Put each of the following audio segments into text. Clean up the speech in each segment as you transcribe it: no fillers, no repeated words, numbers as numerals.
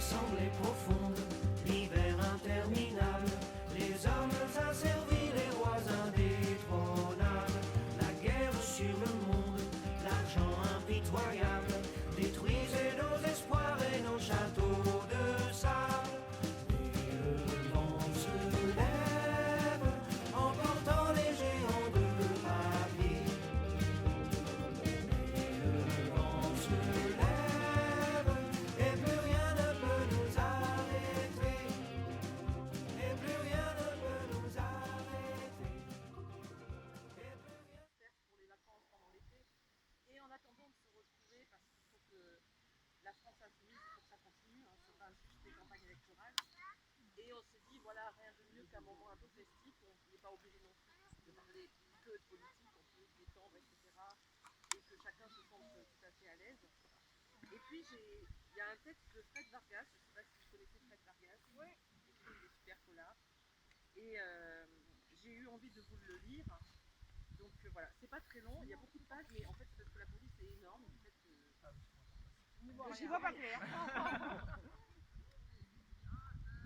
nuit semblait profonde, l'hiver interminable, les hommes asservis, les rois indétrônables, la guerre sur le monde, l'argent impitoyable, détruisait nos espoirs et nos châteaux de sable. Et le vent se lève, emportant les géants de papier. Et le vent se lève, et plus rien ne peut nous arrêter. Et plus rien ne peut nous arrêter. Et plus rien... Faire pour les vacances pendant l'été. Et en attendant de se retrouver, parce qu'il faut que la France insoumise, il faut que ça continue, hein, c'est pas juste des campagnes électorales. Et on s'est dit, voilà, rien de mieux qu'un moment un peu festif, on n'est pas obligé non plus de parler que de politique, on peut se détendre, etc. Et que chacun se sente tout à fait à l'aise. Et puis il y a un texte de Fred Vargas, je ne sais pas si vous connaissez Fred Vargas, qui écrit des super polars. Et j'ai eu envie de vous le lire. Donc voilà, c'est pas très long, il y a beaucoup de pages, mais en fait c'est parce que la police est énorme. En fait, J'y vois pas clair.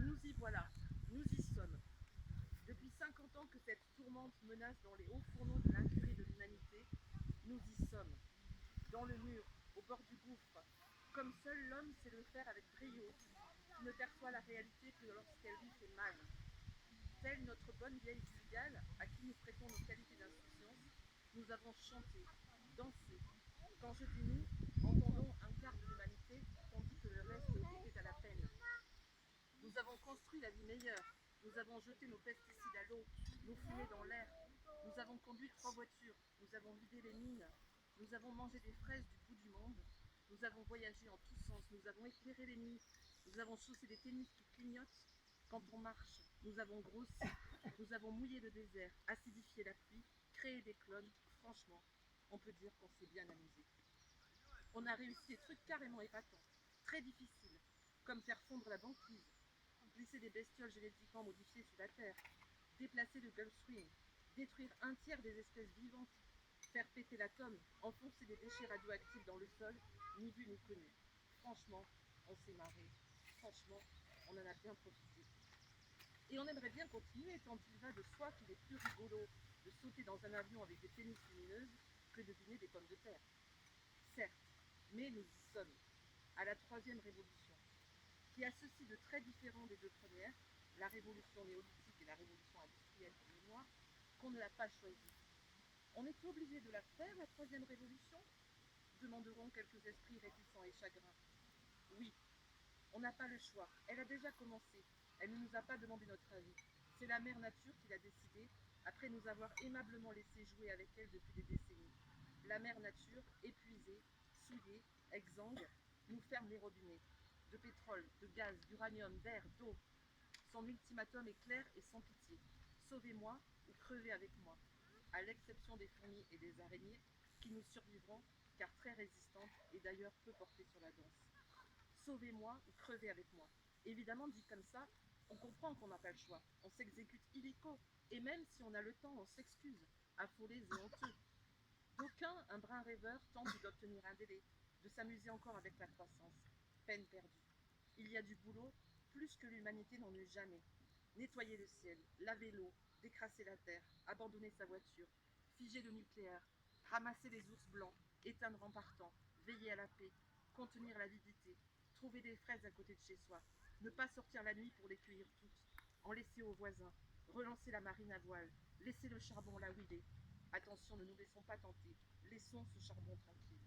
Nous y voilà, nous y sommes. Depuis 50 ans que cette tourmente menace dans les hauts fourneaux de l'incurie de l'humanité, nous y sommes. Dans le mur, au bord du gouffre, comme seul l'homme sait le faire avec brio, qui ne perçoit la réalité que lorsqu'elle lui fait mal. Telle notre bonne vieille cigale, à qui nous prêtons nos qualités d'insouciance, nous avons chanté, dansé. Quand je dis nous, entendons un quart de l'humanité, tandis que le reste était à la peine. Nous avons construit la vie meilleure, nous avons jeté nos pesticides à l'eau, nos fumées dans l'air, nous avons conduit 3 voitures, nous avons vidé les mines, nous avons mangé des fraises du bout du monde, nous avons voyagé en tous sens, nous avons éclairé les nuits, nous avons chaussé des tennis qui clignotent quand on marche, nous avons grossi, nous avons mouillé le désert, acidifié la pluie, créé des clones, franchement, on peut dire qu'on s'est bien amusé. On a réussi des trucs carrément épatants, très difficiles, comme faire fondre la banquise, glisser des bestioles génétiquement modifiées sous la terre, déplacer le Gulf Stream, détruire un tiers des espèces vivantes, faire péter l'atome, enfoncer des déchets radioactifs dans le sol, ni vu ni connu. Franchement, on s'est marré. Franchement, on en a bien profité. Et on aimerait bien continuer, tant il va de soi qu'il est plus rigolo de sauter dans un avion avec des tennis lumineuses que de dîner des pommes de terre. Certes, mais nous y sommes, à la 3e révolution, qui a ceci de très différent des 2 premières, la révolution néolithique et la révolution industrielle pour mémoire, qu'on ne l'a pas choisie. On est obligé de la faire, la 3e révolution ? Demanderont quelques esprits réticents et chagrins. Oui, on n'a pas le choix. Elle a déjà commencé. Elle ne nous a pas demandé notre avis. C'est la mère nature qui l'a décidé, après nous avoir aimablement laissé jouer avec elle depuis des décennies. La mère nature, épuisée, souillée, exsangue, nous ferme les robinets. De pétrole, de gaz, d'uranium, d'air, d'eau. Son ultimatum est clair et sans pitié. Sauvez-moi ou crevez avec moi. À l'exception des fourmis et des araignées, qui nous survivront, car très résistantes et d'ailleurs peu portées sur la danse. Sauvez-moi ou crevez avec moi. Évidemment, dit comme ça, on comprend qu'on n'a pas le choix. On s'exécute illico. Et même si on a le temps, on s'excuse, affolés et honteux. D'aucuns, un brin rêveur, tentent d'obtenir un délai, de s'amuser encore avec la croissance. Peine perdue. Il y a du boulot, plus que l'humanité n'en eut jamais. Nettoyer le ciel, laver l'eau, décrasser la terre, abandonner sa voiture, figer le nucléaire, ramasser les ours blancs, éteindre en partant, veiller à la paix, contenir l'avidité, trouver des fraises à côté de chez soi, ne pas sortir la nuit pour les cueillir toutes, en laisser aux voisins, relancer la marine à voile, laisser le charbon là où il est. Attention, ne nous laissons pas tenter, laissons ce charbon tranquille.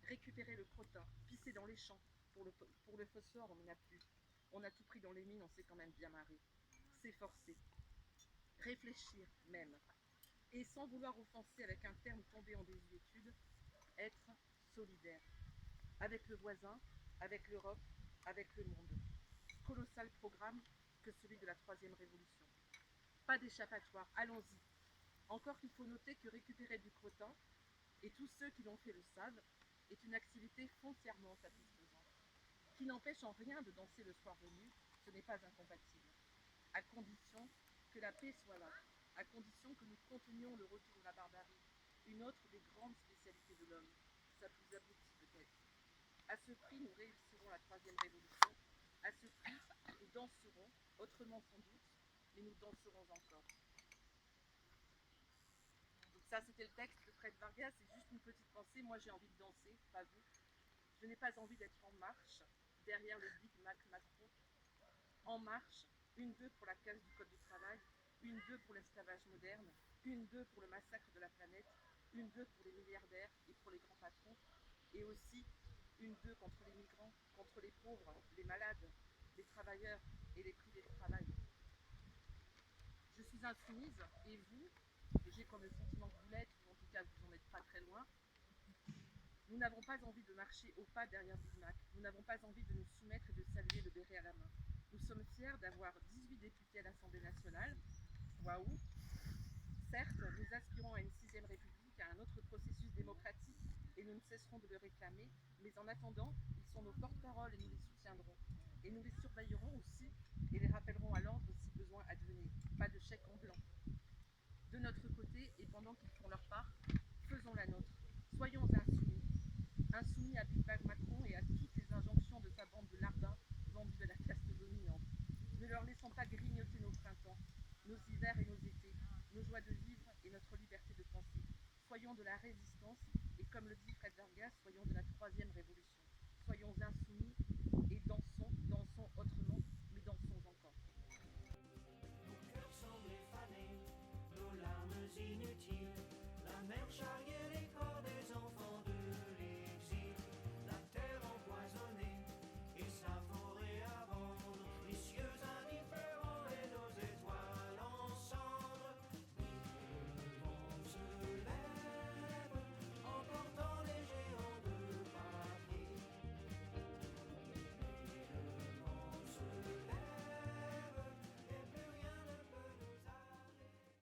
Récupérer le crottin, pisser dans les champs, pour le phosphore on n'en a plus. On a tout pris dans les mines, on s'est quand même bien marré. S'efforcer. Réfléchir même. Et sans vouloir offenser avec un terme tombé en désuétude, être solidaire. Avec le voisin, avec l'Europe, avec le monde. Colossal programme que celui de la 3e révolution. Pas d'échappatoire, allons-y. Encore qu'il faut noter que récupérer du crottin, et tous ceux qui l'ont fait le savent, est une activité foncièrement satisfaisante, qui n'empêche en rien de danser le soir venu, ce n'est pas incompatible, à condition que la paix soit là, à condition que nous contenions le retour de la barbarie, une autre des grandes spécialités de l'homme, sa plus aboutie peut-être. À ce prix, nous réussirons la 3e révolution, À ce prix, nous danserons, autrement sans doute, mais nous danserons encore. Donc ça, c'était le texte de Fred Vargas. C'est juste une petite pensée. Moi, j'ai envie de danser, pas vous. Je n'ai pas envie d'être en marche, derrière le Big Mac Macron. En marche, 1-2 pour la casse du code du travail, 1-2 pour l'esclavage moderne, 1-2 pour le massacre de la planète, 1-2 pour les milliardaires et pour les grands patrons, et aussi 1-2 contre les migrants, contre les pauvres, les malades, les travailleurs et les privés de travail. Je suis insoumise, et vous, et j'ai comme le sentiment que vous l'êtes, ou en tout cas vous n'en êtes pas très loin, nous n'avons pas envie de marcher au pas derrière Big Mac, nous n'avons pas envie de nous soumettre et de saluer le béret à la main. Nous sommes fiers d'avoir 18 députés à l'Assemblée nationale. Waouh! Certes, nous aspirons à une 6e République, à un autre processus démocratique, et nous ne cesserons de le réclamer, mais en attendant, ils sont nos porte-paroles et nous les soutiendrons. Et nous les surveillerons aussi et les rappellerons à l'ordre si besoin advenait. Pas de chèque en blanc. De notre côté, et pendant qu'ils font leur part, faisons la nôtre. Soyons insoumis. Insoumis à Big Mac Macron et à toutes les injonctions de sa bande de larbins vendus de la caste dominante. Ne leur laissons pas grignoter nos printemps, nos hivers et nos étés, nos joies de vivre et notre liberté de penser. Soyons de la résistance et, comme le dit Fred Vargas, soyons de la 3e révolution. Soyons insoumis et dansons autrement, mais dansons